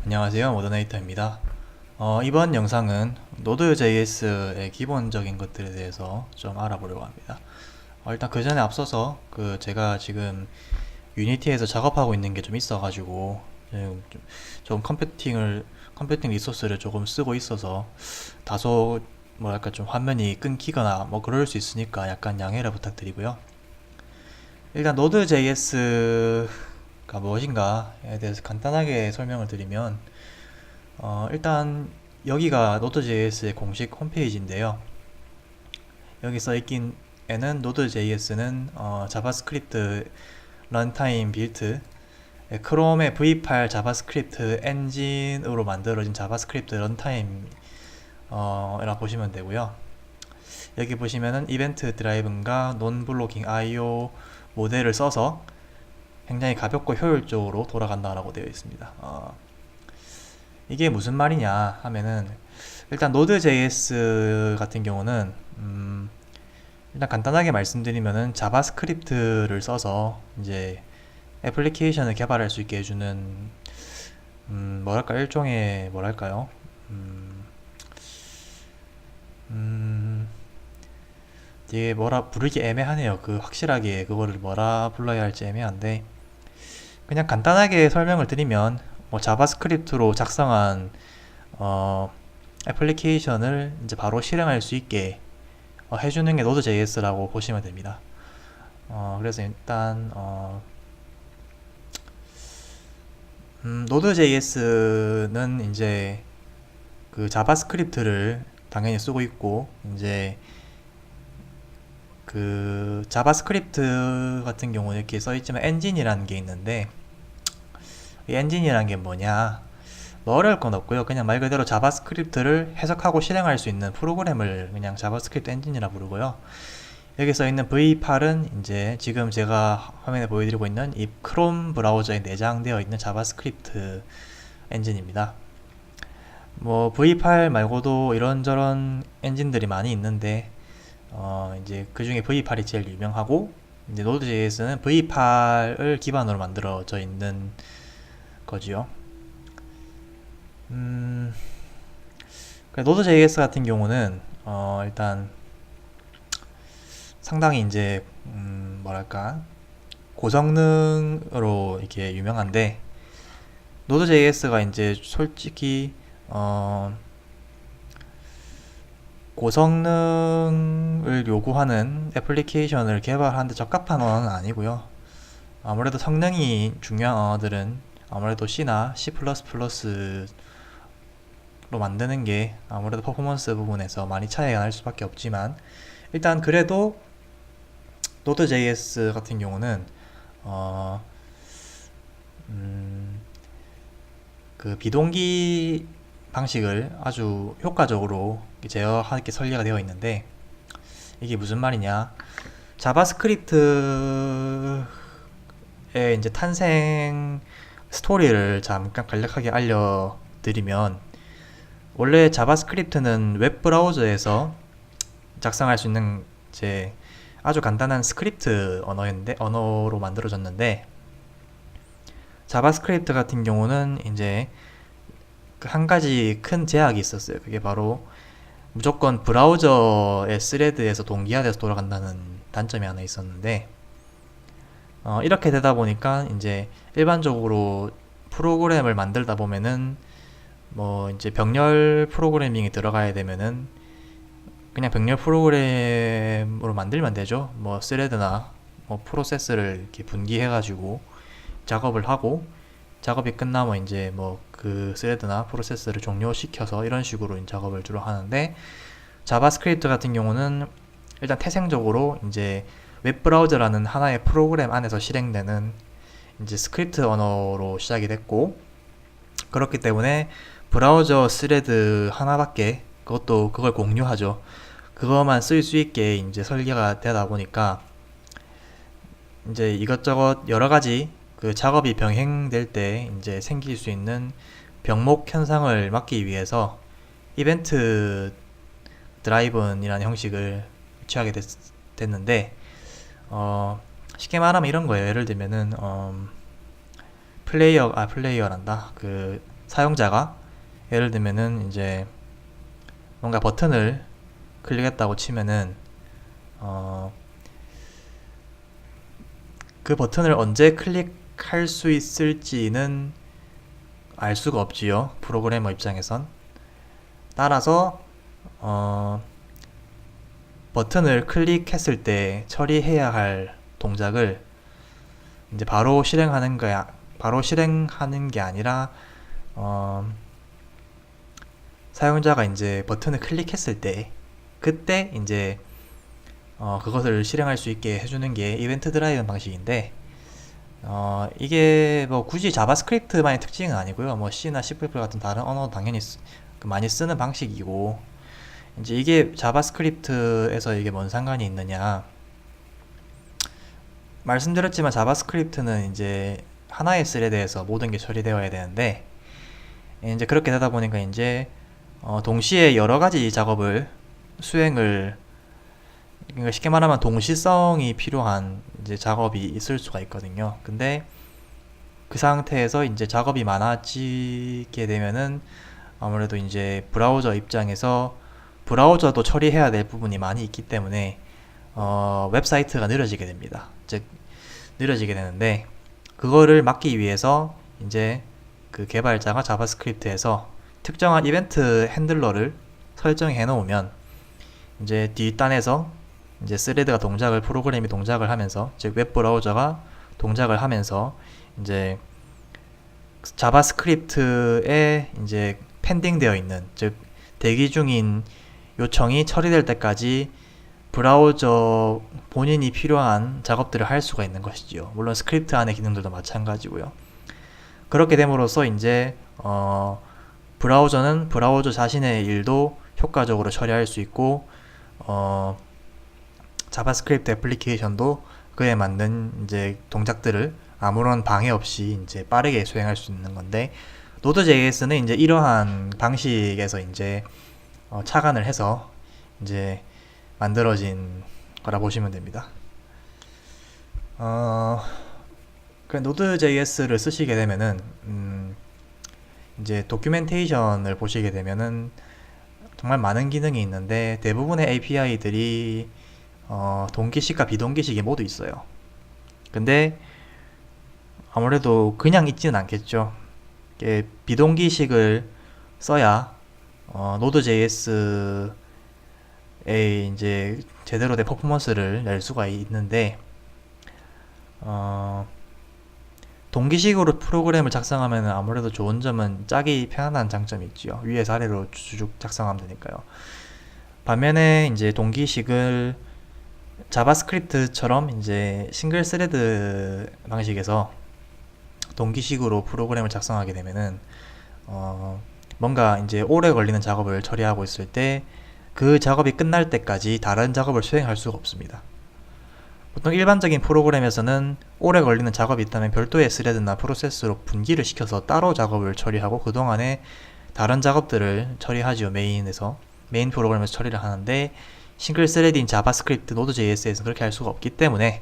안녕하세요. 모더네이터입니다. 이번 영상은 Node.js의 기본적인 것들에 대해서 좀 알아보려고 합니다. 일단 그 전에 앞서서 제가 지금 유니티에서 작업하고 있는 게 좀 있어가지고 좀 컴퓨팅 리소스를 조금 쓰고 있어서 다소 뭐랄까 좀 화면이 끊기거나 뭐 그럴 수 있으니까 약간 양해를 부탁드리고요. 일단 Node.js가 무엇인가에 대해서 간단하게 설명을 드리면 일단 여기가 Node.js의 공식 홈페이지인데요. 여기 써있긴 에는 Node.js는 자바스크립트 런타임 빌트 크롬의 V8 자바스크립트 엔진으로 만들어진 자바스크립트 런타임 이라 보시면 되고요. 여기 보시면은 이벤트 드라이브인가 논 블로킹 IO 모델을 써서 굉장히 가볍고 효율적으로 돌아간다라고 되어 있습니다. 이게 무슨 말이냐 하면은 일단 Node.js 같은 경우는 일단 간단하게 말씀드리면은 자바스크립트를 써서 이제 애플리케이션을 개발할 수 있게 해주는 뭐랄까 일종의 뭐랄까요 이게 뭐라 부르기 애매하네요. 확실하게 그거를 뭐라 불러야 할지 애매한데 그냥 간단하게 설명을 드리면 뭐 자바스크립트로 작성한 어, 애플리케이션을 이제 바로 실행할 수 있게 해주는 게 Node.js라고 보시면 됩니다. 그래서 일단 Node.js는 이제 그 자바스크립트를 당연히 쓰고 있고 이제 그 자바스크립트 같은 경우는 이렇게 써있지만 엔진이라는 게 있는데 이 엔진이라는 게 뭐냐 뭐 어려울 건 없고요. 그냥 말 그대로 자바스크립트를 해석하고 실행할 수 있는 프로그램을 그냥 자바스크립트 엔진이라 부르고요. 여기 써 있는 V8은 이제 지금 제가 화면에 보여드리고 있는 이 크롬 브라우저에 내장되어 있는 자바스크립트 엔진입니다. 뭐 V8 말고도 이런저런 엔진들이 많이 있는데 이제 그 중에 V8이 제일 유명하고 이제 Node.js는 V8을 기반으로 만들어져 있는 거지요. Node.js 같은 경우는 일단 상당히 이제 뭐랄까 고성능으로 이렇게 유명한데 Node.js가 이제 솔직히 고성능을 요구하는 애플리케이션을 개발하는데 적합한 언어는 아니고요. 아무래도 성능이 중요한 언어들은 아무래도 C나 C++로 만드는 게 아무래도 퍼포먼스 부분에서 많이 차이가 날 수밖에 없지만 일단 그래도 Node.js 같은 경우는 어, 음, 그 비동기 방식을 아주 효과적으로 제어하게 설계가 되어 있는데 이게 무슨 말이냐 자바스크립트의 이제 탄생 스토리를 잠깐 간략하게 알려드리면 원래 자바스크립트는 웹 브라우저에서 작성할 수 있는 이제 아주 간단한 스크립트 언어로 만들어졌는데 자바스크립트 같은 경우는 이제 한 가지 큰 제약이 있었어요. 그게 바로 무조건 브라우저의 스레드에서 동기화돼서 돌아간다는 단점이 하나 있었는데 이렇게 되다 보니까 이제 일반적으로 프로그램을 만들다 보면은 뭐 이제 병렬 프로그래밍이 들어가야 되면은 그냥 병렬 프로그램으로 만들면 되죠. 뭐 스레드나 뭐 프로세스를 이렇게 분기해가지고 작업을 하고 작업이 끝나면 이제 뭐 그 스레드나 프로세스를 종료시켜서 이런 식으로 작업을 주로 하는데 자바스크립트 같은 경우는 일단 태생적으로 이제 웹브라우저라는 하나의 프로그램 안에서 실행되는 이제 스크립트 언어로 시작이 됐고 그렇기 때문에 브라우저 스레드 하나밖에 그것도 그걸 공유하죠. 그것만 쓸 수 있게 이제 설계가 되다 보니까 이제 이것저것 여러 가지 그 작업이 병행될 때 이제 생길 수 있는 병목 현상을 막기 위해서 이벤트 드라이븐이라는 형식을 취하게 됐는데 쉽게 말하면 이런 거예요. 예를 들면은 플레이어란다. 그 사용자가 예를 들면은 이제 뭔가 버튼을 클릭했다고 치면은 어, 그 버튼을 언제 클릭할 수 있을지는 알 수가 없지요. 프로그래머 입장에선. 따라서 버튼을 클릭했을 때 처리해야 할 동작을 이제 바로 실행하는 게 아니라 사용자가 이제 버튼을 클릭했을 때 그때 이제 그것을 실행할 수 있게 해주는 게 이벤트 드라이브 방식인데 이게 뭐 굳이 자바스크립트만의 특징은 아니고요. 뭐 C나 C++ 같은 다른 언어도 당연히 많이 쓰는 방식이고 이제 이게 자바스크립트에서 이게 뭔 상관이 있느냐 말씀드렸지만 자바스크립트는 이제 하나의 스레드에서 모든 게 처리되어야 되는데 이제 그렇게 되다 보니까 이제 동시에 여러 가지 작업을 수행을 그러니까 쉽게 말하면 동시성이 필요한 이제 작업이 있을 수가 있거든요. 근데 그 상태에서 이제 작업이 많아지게 되면은 아무래도 이제 브라우저 입장에서 브라우저도 처리해야 될 부분이 많이 있기 때문에 웹사이트가 느려지게 됩니다. 즉 느려지게 되는데 그거를 막기 위해서 이제 그 개발자가 자바스크립트에서 특정한 이벤트 핸들러를 설정해 놓으면 이제 뒷단에서 이제 스레드가 프로그램이 동작을 하면서 즉 웹브라우저가 동작을 하면서 이제 자바스크립트에 이제 펜딩 되어 있는 즉 대기 중인 요청이 처리될 때까지 브라우저 본인이 필요한 작업들을 할 수가 있는 것이지요. 물론 스크립트 안의 기능들도 마찬가지고요. 그렇게 됨으로써 이제 브라우저는 브라우저 자신의 일도 효과적으로 처리할 수 있고 자바스크립트 애플리케이션도 그에 맞는 이제 동작들을 아무런 방해 없이 이제 빠르게 수행할 수 있는 건데 노드.js는 이제 이러한 방식에서 이제 착안을 해서 이제 만들어진 거라 보시면 됩니다. 그 노드.js를 쓰시게 되면은 이제 도큐멘테이션을 보시게 되면은 정말 많은 기능이 있는데 대부분의 API들이 동기식과 비동기식이 모두 있어요. 근데 아무래도 그냥 있지는 않겠죠. 비동기식을 써야 노드.js에 이제 제대로 된 퍼포먼스를 낼 수가 있는데 동기식으로 프로그램을 작성하면 아무래도 좋은 점은 짜기 편안한 장점이 있죠. 위에서 아래로 쭉 작성하면 되니까요. 반면에 이제 동기식을 자바스크립트처럼 이제 싱글 스레드 방식에서 동기식으로 프로그램을 작성하게 되면은 뭔가 이제 오래 걸리는 작업을 처리하고 있을 때 그 작업이 끝날 때까지 다른 작업을 수행할 수가 없습니다. 보통 일반적인 프로그램에서는 오래 걸리는 작업이 있다면 별도의 스레드나 프로세스로 분기를 시켜서 따로 작업을 처리하고 그동안에 다른 작업들을 처리하지요. 메인 프로그램에서 처리를 하는데 싱글 스레드인 자바스크립트 노드.js에서는 그렇게 할 수가 없기 때문에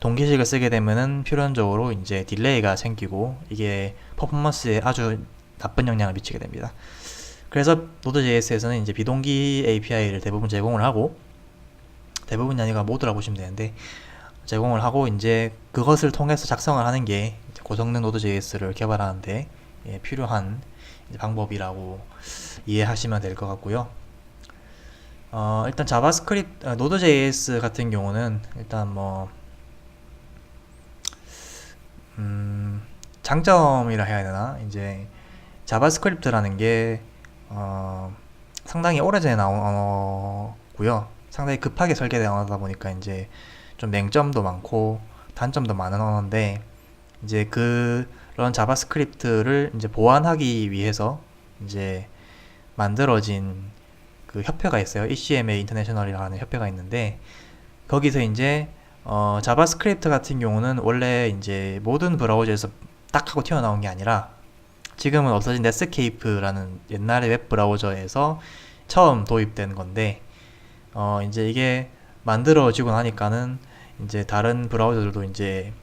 동기식을 쓰게 되면은 필연적으로 이제 딜레이가 생기고 이게 퍼포먼스에 아주 나쁜 영향을 미치게 됩니다. 그래서 노드.js에서는 이제 비동기 API를 대부분 제공을 하고 대부분이 아니라 모두라고 보시면 되는데 제공을 하고 이제 그것을 통해서 작성을 하는 게 고성능 노드.js를 개발하는데 필요한 방법이라고 이해하시면 될 것 같고요. 일단 자바스크립트 노드.js 같은 경우는 일단 뭐 장점이라 해야 되나 이제 자바스크립트라는 게 상당히 오래전에 나온 언어고요. 상당히 급하게 설계된 언어다 보니까 이제 좀 맹점도 많고 단점도 많은 언어인데 이제 그런 자바스크립트를 이제 보완하기 위해서 이제 만들어진 그 협회가 있어요. ECMA 인터내셔널이라는 협회가 있는데 거기서 이제 자바스크립트 같은 경우는 원래 이제 모든 브라우저에서 딱 하고 튀어나온 게 아니라 지금은 없어진 넷스케이프라는 옛날의 웹 브라우저에서 처음 도입된 건데 이제 이게 만들어지고 나니까는 이제 다른 브라우저들도 이제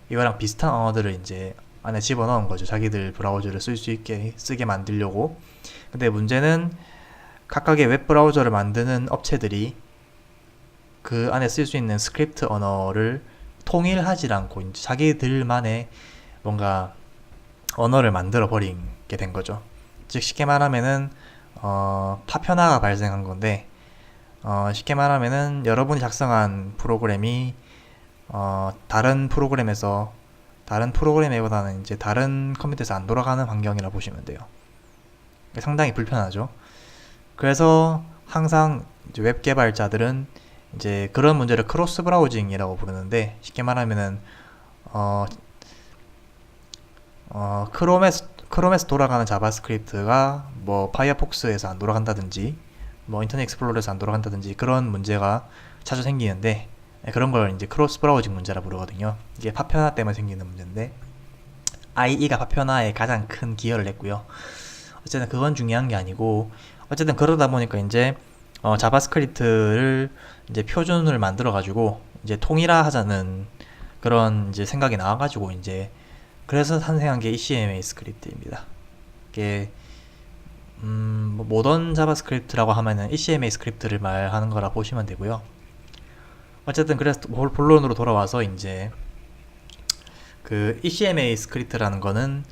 이거랑 비슷한 언어들을 이제 안에 집어넣은 거죠. 자기들 브라우저를 쓸 수 있게 쓰게 만들려고. 근데 문제는 각각의 웹 브라우저를 만드는 업체들이 그 안에 쓸 수 있는 스크립트 언어를 통일하지 않고 이제 자기들만의 뭔가 언어를 만들어 버리게 된 거죠. 즉 쉽게 말하면은 파편화가 발생한 건데, 쉽게 말하면은 여러분이 작성한 프로그램이 다른 프로그램보다는 이제 다른 컴퓨터에서 안 돌아가는 환경이라 보시면 돼요. 상당히 불편하죠. 그래서 항상 이제 웹 개발자들은 이제 그런 문제를 크로스 브라우징이라고 부르는데, 쉽게 말하면은 크롬에서 돌아가는 자바스크립트가 뭐 파이어폭스에서 안 돌아간다든지 뭐 인터넷 익스플로러에서 안 돌아간다든지 그런 문제가 자주 생기는데, 그런 걸 이제 크로스 브라우징 문제라 부르거든요. 이게 파편화 때문에 생기는 문제인데 IE가 파편화에 가장 큰 기여를 했고요. 어쨌든 그건 중요한 게 아니고, 어쨌든 그러다 보니까 이제 자바스크립트를 이제 표준을 만들어 가지고 이제 통일화하자는 그런 이제 생각이 나와 가지고 이제 그래서 탄생한 게 ECMA 스크립트입니다. 이게 뭐 모던 자바스크립트라고 하면은 ECMA 스크립트를 말하는 거라 보시면 되고요. 어쨌든 그래서 본론으로 돌아와서 이제 그 ECMA 스크립트라는 거는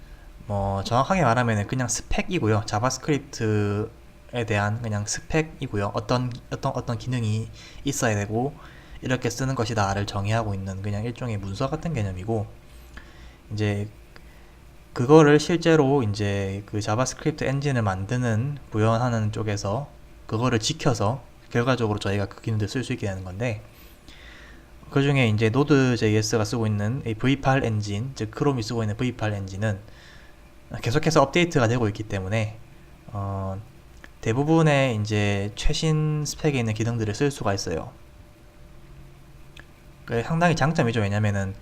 뭐 정확하게 말하면 그냥 스펙이고요. 자바스크립트에 대한 그냥 스펙이고요. 어떤 기능이 있어야 되고 이렇게 쓰는 것이다를 정의하고 있는 그냥 일종의 문서 같은 개념이고, 이제 그거를 실제로 이제 그 자바스크립트 엔진을 만드는 구현하는 쪽에서 그거를 지켜서 결과적으로 저희가 그 기능들 쓸 수 있게 되는 건데, 그 중에 이제 Node.js가 쓰고 있는 V8 엔진, 즉 크롬이 쓰고 있는 V8 엔진은 계속해서 업데이트가 되고 있기 때문에 대부분의 이제 최신 스펙에 있는 기능들을 쓸 수가 있어요. 그게 상당히 장점이죠. 왜냐면은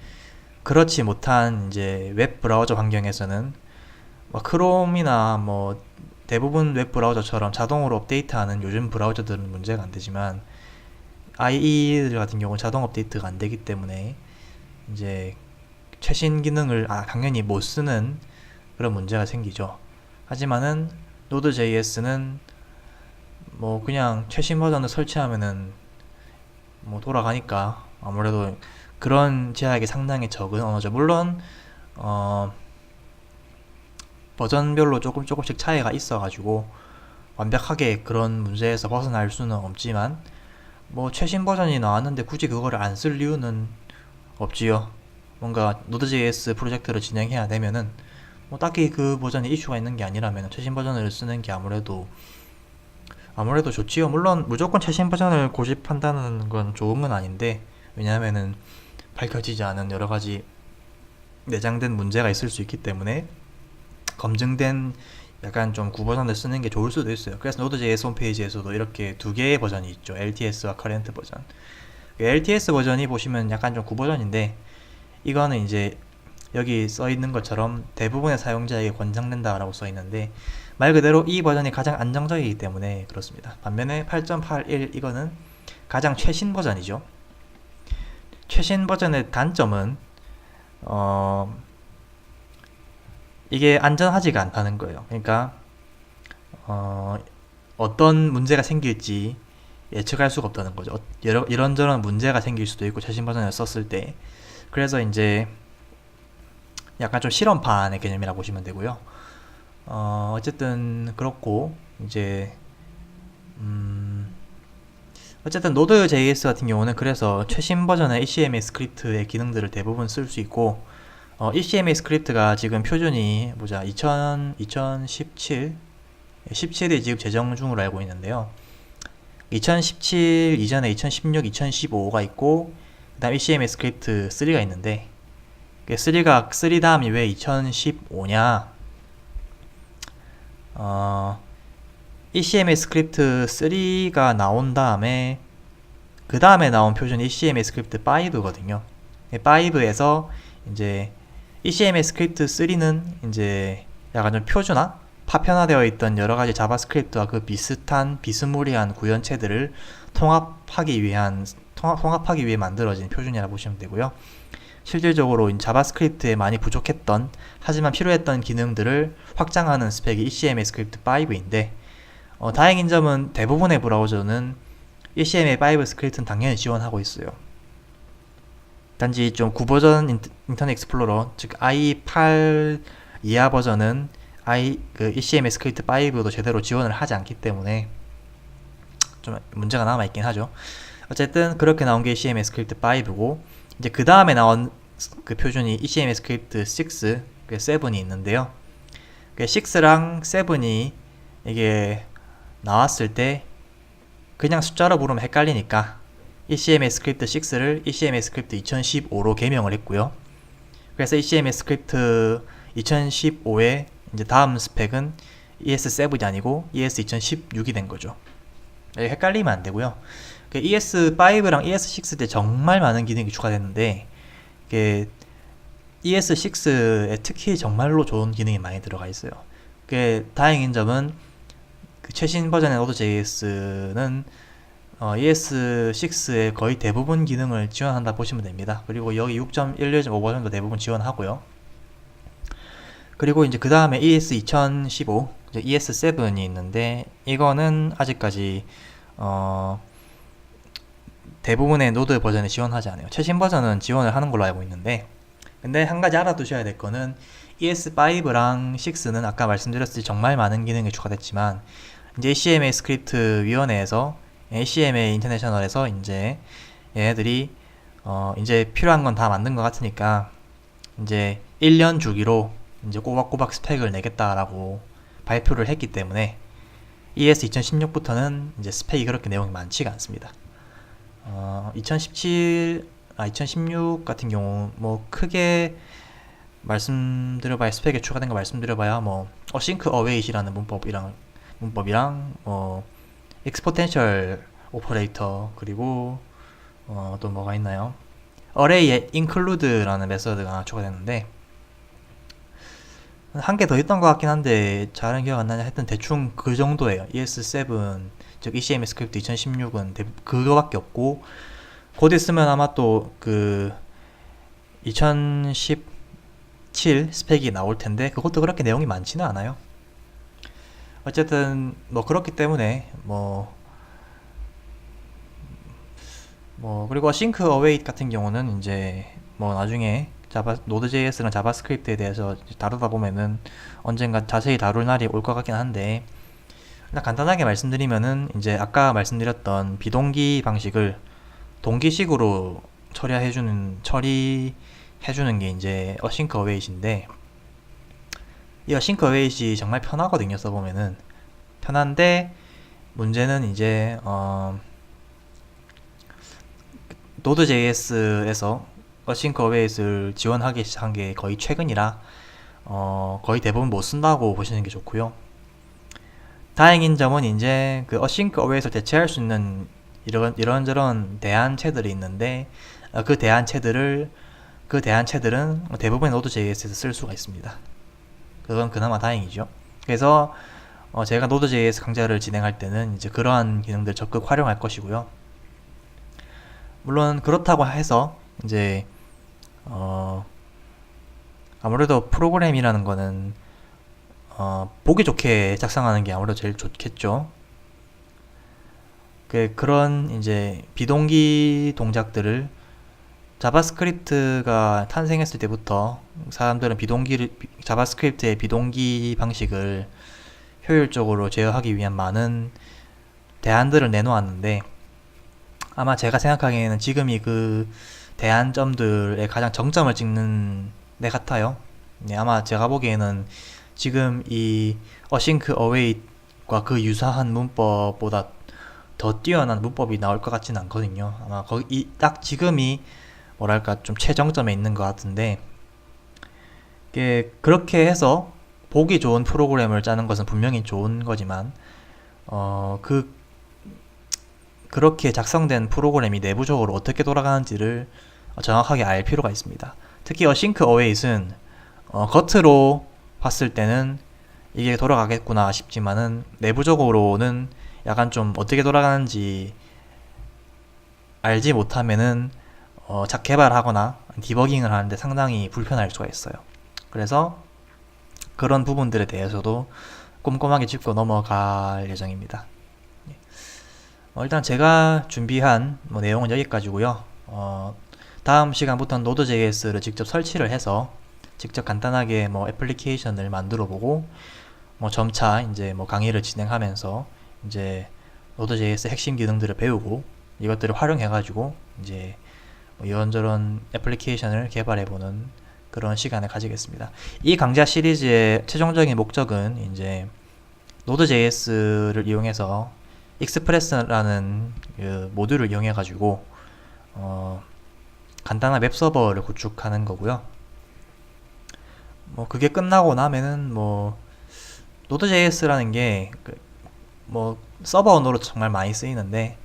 그렇지 못한 이제 웹 브라우저 환경에서는 뭐 크롬이나 뭐 대부분 웹 브라우저처럼 자동으로 업데이트하는 요즘 브라우저들은 문제가 안 되지만 IE 같은 경우는 자동 업데이트가 안 되기 때문에 이제 최신 기능을 당연히 못 쓰는 그런 문제가 생기죠. 하지만은 Node.js는 뭐 그냥 최신 버전을 설치하면은 뭐 돌아가니까 아무래도 그런 제약이 상당히 적은 언어죠. 물론 버전별로 조금씩 차이가 있어가지고 완벽하게 그런 문제에서 벗어날 수는 없지만, 뭐 최신 버전이 나왔는데 굳이 그거를 안 쓸 이유는 없지요. 뭔가 Node.js 프로젝트를 진행해야 되면은 뭐 딱히 그 버전에 이슈가 있는 게 아니라면 최신 버전을 쓰는 게 아무래도 좋지요. 물론 무조건 최신 버전을 고집한다는 건 좋은 건 아닌데, 왜냐하면은 밝혀지지 않은 여러 가지 내장된 문제가 있을 수 있기 때문에 검증된 약간 좀 구버전을 쓰는 게 좋을 수도 있어요. 그래서 Node.js 홈페이지에서도 이렇게 두 개의 버전이 있죠. LTS와 커런트 버전. LTS 버전이 보시면 약간 좀 구버전인데, 이거는 이제 여기 써 있는 것처럼 대부분의 사용자에게 권장된다라고 써 있는데, 말 그대로 이 버전이 가장 안정적이기 때문에 그렇습니다. 반면에 8.81 이거는 가장 최신 버전이죠. 최신 버전의 단점은 이게 안전하지가 않다는 거예요. 그러니까 어떤 문제가 생길지 예측할 수가 없다는 거죠. 이런저런 문제가 생길 수도 있고 최신 버전을 썼을 때. 그래서 이제 약간 좀 실험판의 개념이라고 보시면 되고요. 어쨌든 그렇고 이제 어쨌든 Node.js 같은 경우는 그래서 최신 버전의 ECMA 스크립트의 기능들을 대부분 쓸 수 있고, ECMA 스크립트가 지금 표준이 2017이 지금 제정 중으로 알고 있는데요. 2017 이전에 2016, 2015가 있고, 그 다음 ECMA 스크립트 3가 있는데, 3 다음이 왜 2015냐? ECMA 스크립트 3가 나온 다음에 그 다음에 나온 표준이 ECMA 스크립트 5거든요. 5에서 이제 ECMA 스크립트 3는 이제 약간 좀 파편화되어 있던 여러 가지 자바스크립트와 그 비스무리한 구현체들을 통합하기 위해 만들어진 표준이라고 보시면 되고요. 실질적으로 자바스크립트에 많이 부족했던 하지만 필요했던 기능들을 확장하는 스펙이 ECMA 스크립트 5인데 다행인 점은 대부분의 브라우저는 ECMA5 스크립트는 당연히 지원하고 있어요. 단지 좀 구버전 인터넷 익스플로러 즉 i8 이하 버전은 ECMA 스크립트 5도 제대로 지원을 하지 않기 때문에 좀 문제가 남아있긴 하죠. 어쨌든 그렇게 나온 게 ECMA 스크립트 5고 이제 그 다음에 나온 그 표준이 ECMA 스크립트 6, 7이 있는데요. 6랑 7이 이게 나왔을 때 그냥 숫자로 부르면 헷갈리니까 ECMA 스크립트 6를 ECMA 스크립트 2015로 개명을 했고요. 그래서 ECMA 스크립트 2015의 이제 다음 스펙은 ES7이 아니고 ES2016이 된 거죠. 헷갈리면 안 되고요. ES5랑 ES6 때 정말 많은 기능이 추가됐는데 ES6에 특히 정말로 좋은 기능이 많이 들어가 있어요. 다행인 점은 그 최신 버전의 Node.js는 ES6의 거의 대부분 기능을 지원한다 보시면 됩니다. 그리고 여기 6.11.5 버전도 대부분 지원하고요. 그리고 이제 그 다음에 ES2015, ES7이 있는데 이거는 아직까지 대부분의 노드 버전에 지원하지 않아요. 최신 버전은 지원을 하는 걸로 알고 있는데 근데 한 가지 알아두셔야 될 거는 ES5랑 6는 아까 말씀드렸듯이 정말 많은 기능이 추가됐지만 이제 ECMA 스크립트 위원회에서 ECMA 인터내셔널에서 이제 얘네들이 이제 필요한 건 다 만든 것 같으니까 이제 1년 주기로 이제 꼬박꼬박 스펙을 내겠다라고 발표를 했기 때문에 ES 2016부터는 이제 스펙이 그렇게 내용이 많지가 않습니다. 2016 같은 경우 뭐 크게 말씀드려봐야 스펙에 추가된 거 말씀드려봐야 뭐 async await이라는 문법이랑 exponential 오퍼레이터 그리고 또 뭐가 있나요? array에 include라는 메서드가 추가됐는데 한 개 더 있던 것 같긴 한데 잘은 기억 안 나냐. 하여튼 대충 그 정도예요. ES7 즉 ECMA 스크립트 2016은 그거밖에 없고 곧 있으면 아마 또 그 2017 스펙이 나올 텐데 그것도 그렇게 내용이 많지는 않아요. 어쨌든 뭐 그렇기 때문에 그리고 async await 같은 경우는 이제 뭐 나중에 노드.js랑 자바스크립트에 대해서 다루다 보면은 언젠가 자세히 다룰 날이 올 것 같긴 한데 그냥 간단하게 말씀드리면은 이제 아까 말씀드렸던 비동기 방식을 동기식으로 처리해주는 게 이제 async await인데 이 async await이 정말 편하거든요. 써보면은 편한데 문제는 이제 노드.js에서 async await을 지원하기 시작한 게 거의 최근이라 거의 대부분 못 쓴다고 보시는 게 좋고요. 다행인 점은 이제 그 async await을 대체할 수 있는 이런저런 대안체들이 있는데 그 대안체들은 대부분의 노드.js에서 쓸 수가 있습니다. 그건 그나마 다행이죠. 그래서 제가 노드.js 강좌를 진행할 때는 이제 그러한 기능들 적극 활용할 것이고요. 물론 그렇다고 해서 이제 아무래도 프로그램이라는 거는 보기 좋게 작성하는 게 아무래도 제일 좋겠죠. 그런 이제 비동기 동작들을 자바스크립트가 탄생했을 때부터 사람들은 자바스크립트의 비동기 방식을 효율적으로 제어하기 위한 많은 대안들을 내놓았는데 아마 제가 생각하기에는 지금이 그 대안점들의 가장 정점을 찍는 애 같아요. 네, 아마 제가 보기에는 지금 이 async await과 그 유사한 문법보다 더 뛰어난 문법이 나올 것 같지는 않거든요. 아마 딱 지금이 뭐랄까 좀 최정점에 있는 것 같은데 그렇게 해서 보기 좋은 프로그램을 짜는 것은 분명히 좋은 거지만 그렇게 작성된 프로그램이 내부적으로 어떻게 돌아가는지를 정확하게 알 필요가 있습니다. 특히 async await은 겉으로 봤을 때는 이게 돌아가겠구나 싶지만은 내부적으로는 약간 좀 어떻게 돌아가는지 알지 못하면은 개발하거나 디버깅을 하는데 상당히 불편할 수가 있어요. 그래서 그런 부분들에 대해서도 꼼꼼하게 짚고 넘어갈 예정입니다. 일단 제가 준비한 내용은 여기까지고요. 다음 시간부터는 Node.js를 직접 설치를 해서 직접 간단하게 애플리케이션을 만들어 보고 점차 이제 강의를 진행하면서 이제 Node.js 핵심 기능들을 배우고 이것들을 활용해 가지고 이제 이런저런 애플리케이션을 개발해 보는 그런 시간을 가지겠습니다. 이 강좌 시리즈의 최종적인 목적은 이제 Node.js를 이용해서 익스프레스라는 그 모듈을 이용해 가지고 간단한 웹 서버를 구축하는 거고요. 그게 끝나고 나면은 Node.js라는 게 서버 언어로 정말 많이 쓰이는데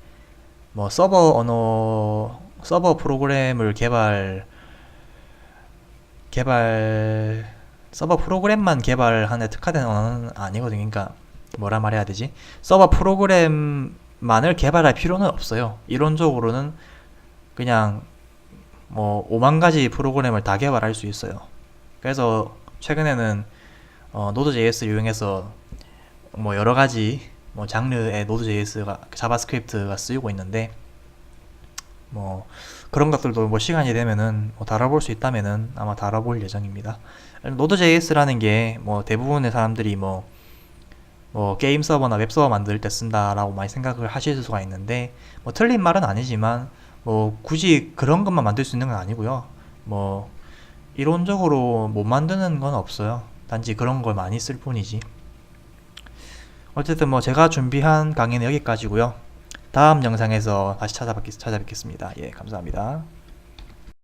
서버 프로그램을 서버 프로그램만 개발하는 데 특화된 언어는 아니거든요. 그러니까 뭐라 말해야 되지? 서버 프로그램만을 개발할 필요는 없어요. 이론적으로는 그냥 5만 가지 프로그램을 다 개발할 수 있어요. 그래서 최근에는 Node.js를 이용해서 여러 가지 장르의 Node.js가 자바스크립트가 쓰이고 있는데 그런 것들도 시간이 되면은 다뤄볼 수 있다면은 아마 다뤄볼 예정입니다. Node.js라는 게 대부분의 사람들이 게임 서버나 웹 서버 만들 때 쓴다라고 많이 생각을 하실 수가 있는데 틀린 말은 아니지만 굳이 그런 것만 만들 수 있는 건 아니고요. 이론적으로 못 만드는 건 없어요. 단지 그런 걸 많이 쓸 뿐이지. 어쨌든 제가 준비한 강의는 여기까지고요. 다음 영상에서 다시 찾아뵙겠습니다. 예, 감사합니다.